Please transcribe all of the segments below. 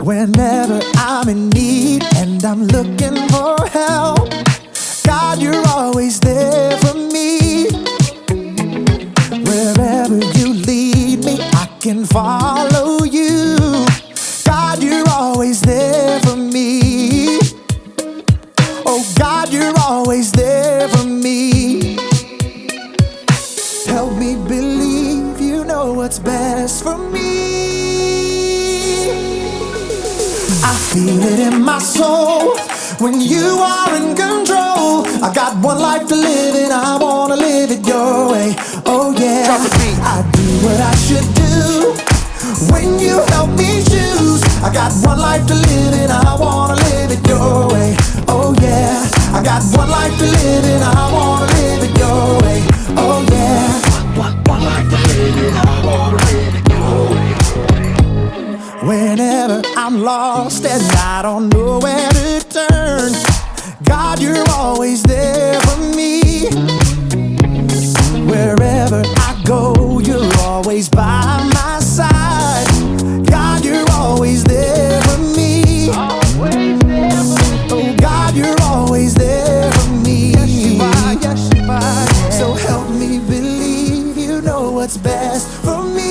Whenever I'm in need and I'm looking for help, God, you're always there for me. Wherever you lead me, I can follow you. God, you're always there for me. Oh, God, you're always there for me. Help me believe you know what's best for me. I feel it in my soul when you are in control. I got one life to live and I wanna live it your way. Oh yeah, I do what I should do when you help me choose. I got one life to live and I wanna live it your way. Oh yeah, I got one life to live and I wanna live it your way. Oh yeah, one life to live and I wanna live it your way. Whenever I'm lost and I don't know where to turn, God, you're always there for me. Wherever I go, you're always by my side. God, you're always there for me. Oh, God, you're always there for me. So help me believe you know what's best for me.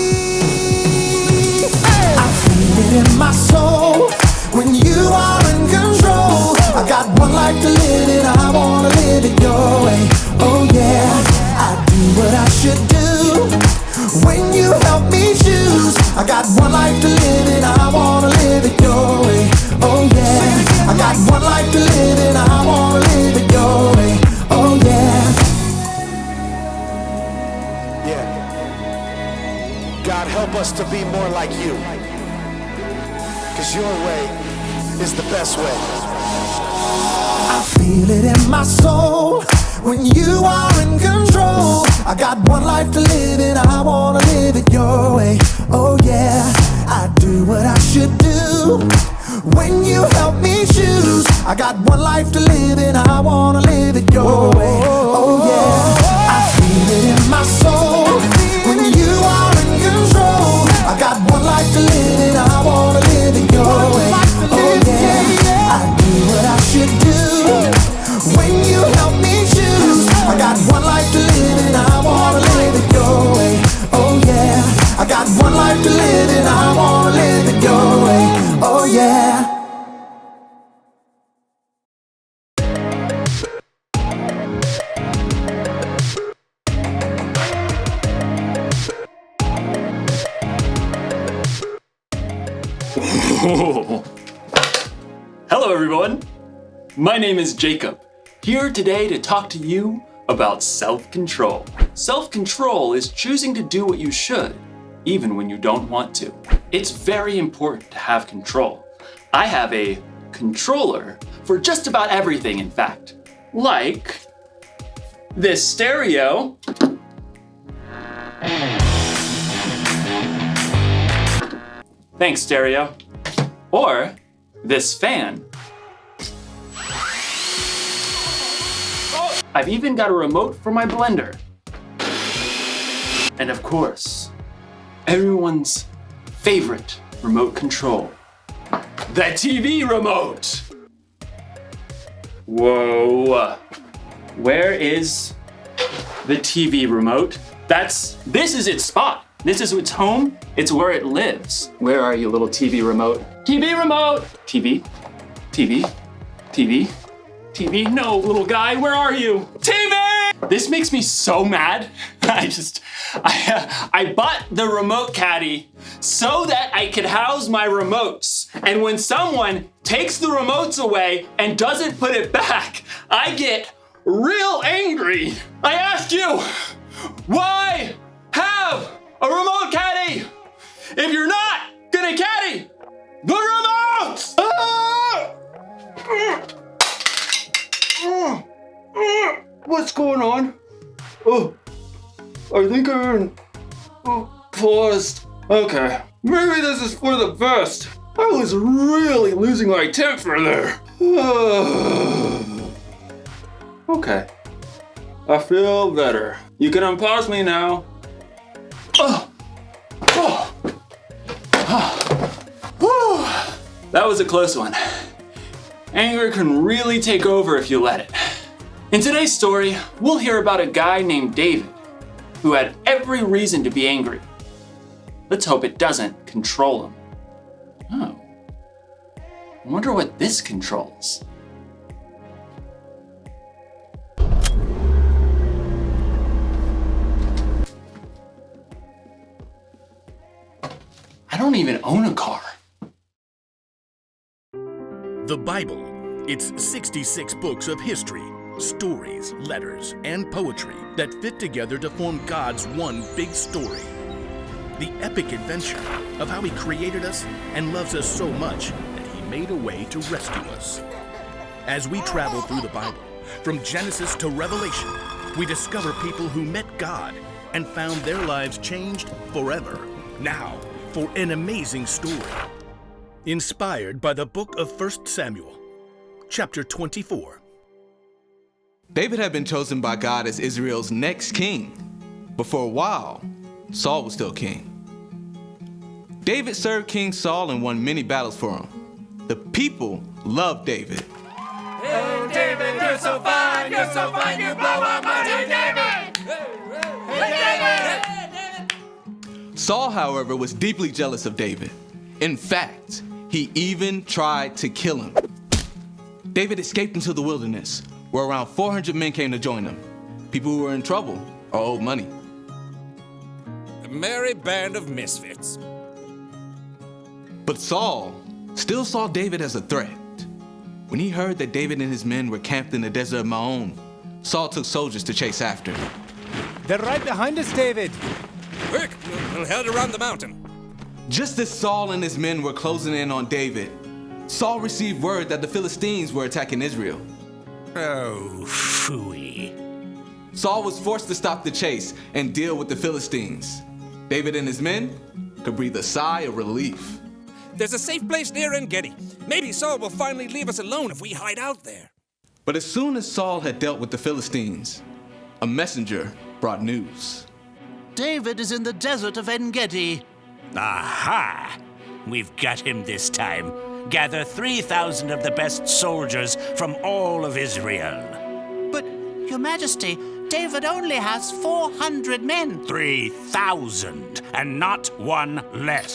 I feel it in my soul when you are in control. I got one life to live and I wanna live it your way. Oh yeah, I do what I should do when you help me choose. I got one life to live and I wanna live it your way. Oh yeah, I got one life to live and I wanna live it your way. Oh yeah. Yeah. God, help us to be more like you, 'cause your way is the best way. I feel it in my soul when you are in control. I got one life to live and I wanna live it your way. Oh yeah, I do what I should do when you help me choose. I got one life to live and I wanna live it your way. Oh yeah, I feel it in my soul when you are in control. I got one life to live and I wanna live it your way. Oh yeah, I do what I should do when you help me choose. I got one life to live and I wanna live it your way. Oh yeah, I got one life to live and I wanna live it your way. Oh yeah. Hello everyone, my name is Jacob, here today to talk to you about self-control. Self-control is choosing to do what you should, even when you don't want to. It's very important to have control. I have a controller for just about everything, in fact. Like this stereo. Thanks, stereo. Or this fan. I've even got a remote for my blender. And of course, everyone's favorite remote control, the TV remote. Whoa, where is the TV remote? This is its spot. This is its home. It's where it lives. Where are you, little TV remote? TV remote! TV, TV, TV, TV. No, little guy, where are you? TV! This makes me so mad. I bought the remote caddy so that I could house my remotes. And when someone takes the remotes away and doesn't put it back, I get real angry. I ask you, why have a remote caddy if you're not gonna caddy the remotes? What's going on? Oh, I think I'm paused. Okay, maybe this is for the best. I was really losing my temper there. Okay, I feel better. You can unpause me now. That was a close one. Anger can really take over if you let it. In today's story, we'll hear about a guy named David who had every reason to be angry. Let's hope it doesn't control him. Oh. I wonder what this controls. I don't even own a car. The Bible. It's 66 books of history, stories, letters, and poetry that fit together to form God's one big story. The epic adventure of how He created us and loves us so much that He made a way to rescue us. As we travel through the Bible, from Genesis to Revelation, we discover people who met God and found their lives changed forever. Now, for an amazing story. Inspired by the book of 1 Samuel, chapter 24. David had been chosen by God as Israel's next king, but for a while, Saul was still king. David served King Saul and won many battles for him. The people loved David. Hey, David, you're so fine, you blow our money, David! Hey, David! Saul, however, was deeply jealous of David. In fact, he even tried to kill him. David escaped into the wilderness, where around 400 men came to join him. People who were in trouble or owed money. A merry band of misfits. But Saul still saw David as a threat. When he heard that David and his men were camped in the desert of Maon, Saul took soldiers to chase after. They're right behind us, David. Quick, we'll head around the mountain. Just as Saul and his men were closing in on David, Saul received word that the Philistines were attacking Israel. Oh, phooey. Saul was forced to stop the chase and deal with the Philistines. David and his men could breathe a sigh of relief. There's a safe place near En-Gedi. Maybe Saul will finally leave us alone if we hide out there. But as soon as Saul had dealt with the Philistines, a messenger brought news. David is in the desert of En-Gedi. Aha! We've got him this time. Gather 3,000 of the best soldiers from all of Israel. But, Your Majesty, David only has 400 men. 3,000, and not one less.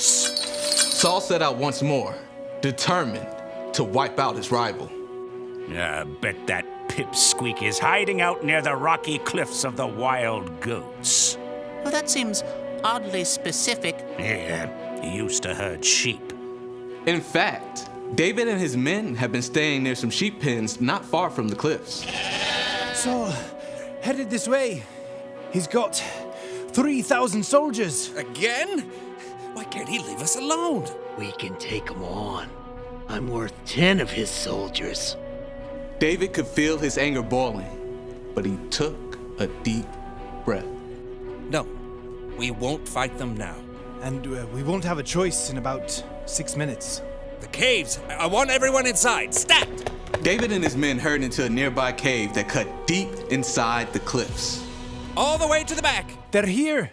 Saul set out once more, determined to wipe out his rival. I bet that pipsqueak is hiding out near the rocky cliffs of the Wild Goats. Well, that seems oddly specific. Yeah, he used to herd sheep. In fact, David and his men have been staying near some sheep pens not far from the cliffs. Saul, headed this way. He's got 3,000 soldiers. Again? Why can't he leave us alone? We can take him on. I'm worth 10 of his soldiers. David could feel his anger boiling, but he took a deep breath. No, we won't fight them now. And we won't have a choice in about 6 minutes. The caves! I want everyone inside! Stat! David and his men hurried into a nearby cave that cut deep inside the cliffs. All the way to the back! They're here!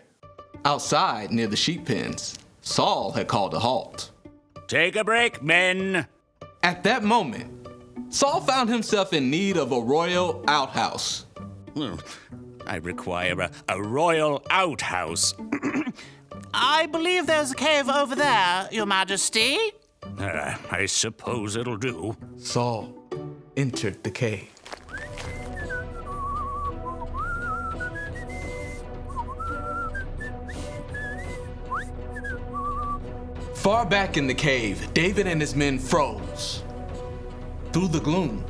Outside, near the sheep pens, Saul had called a halt. Take a break, men. At that moment, Saul found himself in need of a royal outhouse. I require a royal outhouse. I believe there's a cave over there, Your Majesty. I suppose it'll do. Saul entered the cave. Far back in the cave, David and his men froze. Through the gloom,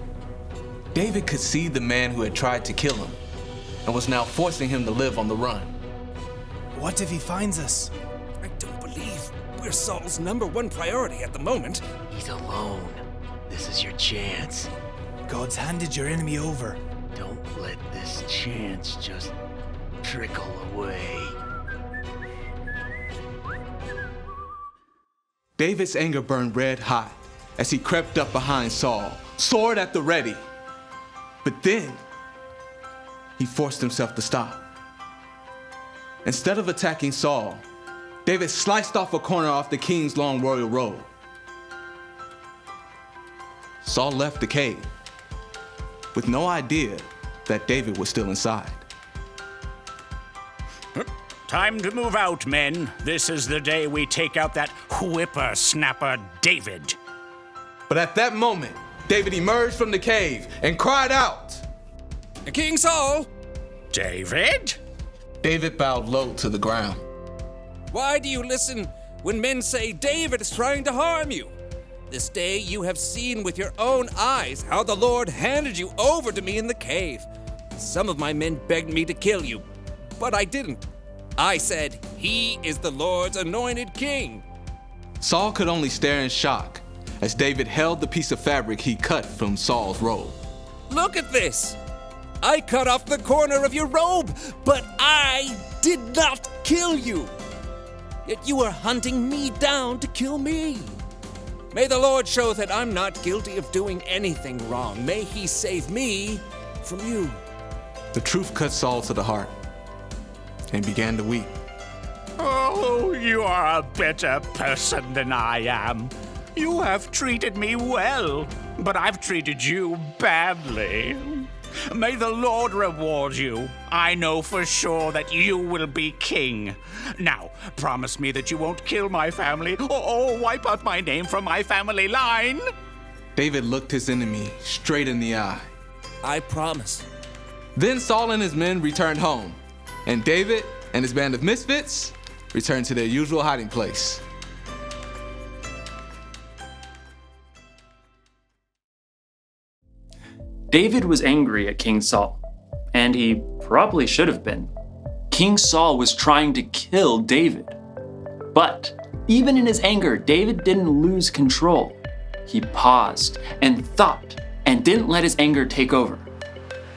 David could see the man who had tried to kill him and was now forcing him to live on the run. What if he finds us? I don't believe we're Saul's #1 priority at the moment. He's alone. This is your chance. God's handed your enemy over. Don't let this chance just trickle away. David's anger burned red hot as he crept up behind Saul, sword at the ready. But then, he forced himself to stop. Instead of attacking Saul, David sliced off a corner off the king's long royal robe. Saul left the cave with no idea that David was still inside. Time to move out, men. This is the day we take out that whippersnapper David. But at that moment, David emerged from the cave and cried out, King Saul! David? David bowed low to the ground. Why do you listen when men say David is trying to harm you? This day you have seen with your own eyes how the Lord handed you over to me in the cave. Some of my men begged me to kill you, but I didn't. I said, he is the Lord's anointed king. Saul could only stare in shock as David held the piece of fabric he cut from Saul's robe. Look at this! I cut off the corner of your robe, but I did not kill you. Yet you are hunting me down to kill me. May the Lord show that I'm not guilty of doing anything wrong. May he save me from you. The truth cut Saul to the heart and began to weep. Oh, you are a better person than I am. You have treated me well, but I've treated you badly. May the Lord reward you. I know for sure that you will be king. Now, promise me that you won't kill my family or wipe out my name from my family line. David looked his enemy straight in the eye. I promise. Then Saul and his men returned home, and David and his band of misfits returned to their usual hiding place. David was angry at King Saul, and he probably should have been. King Saul was trying to kill David. But even in his anger, David didn't lose control. He paused and thought and didn't let his anger take over.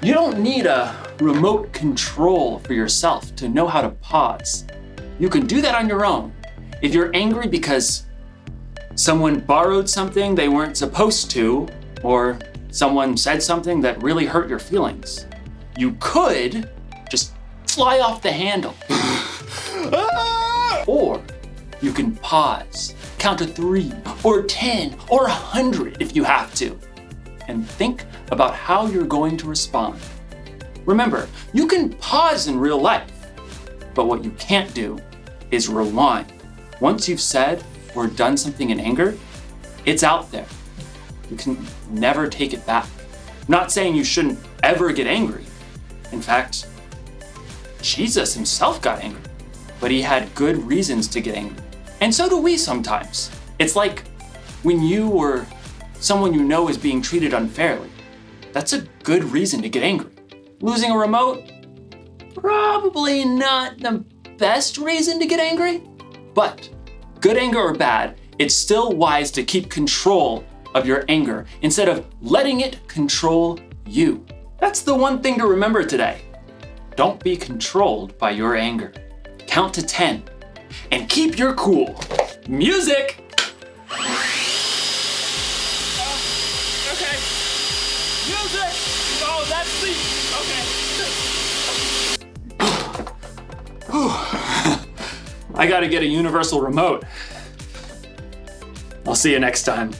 You don't need a remote control for yourself to know how to pause. You can do that on your own. If you're angry because someone borrowed something they weren't supposed to, or someone said something that really hurt your feelings, you could just fly off the handle. Or you can pause, count to 3 or 10 or 100 if you have to, and think about how you're going to respond. Remember, you can pause in real life, but what you can't do is rewind. Once you've said or done something in anger, it's out there. You can never take it back. I'm not saying you shouldn't ever get angry. In fact, Jesus himself got angry, but he had good reasons to get angry. And so do we sometimes. It's like when you or someone you know is being treated unfairly. That's a good reason to get angry. Losing a remote? Probably not the best reason to get angry, but good anger or bad, it's still wise to keep control of your anger instead of letting it control you. That's the one thing to remember today. Don't be controlled by your anger. Count to 10 and keep your cool. Music! Okay. Music! Oh, that's the... I gotta get a universal remote. I'll see you next time.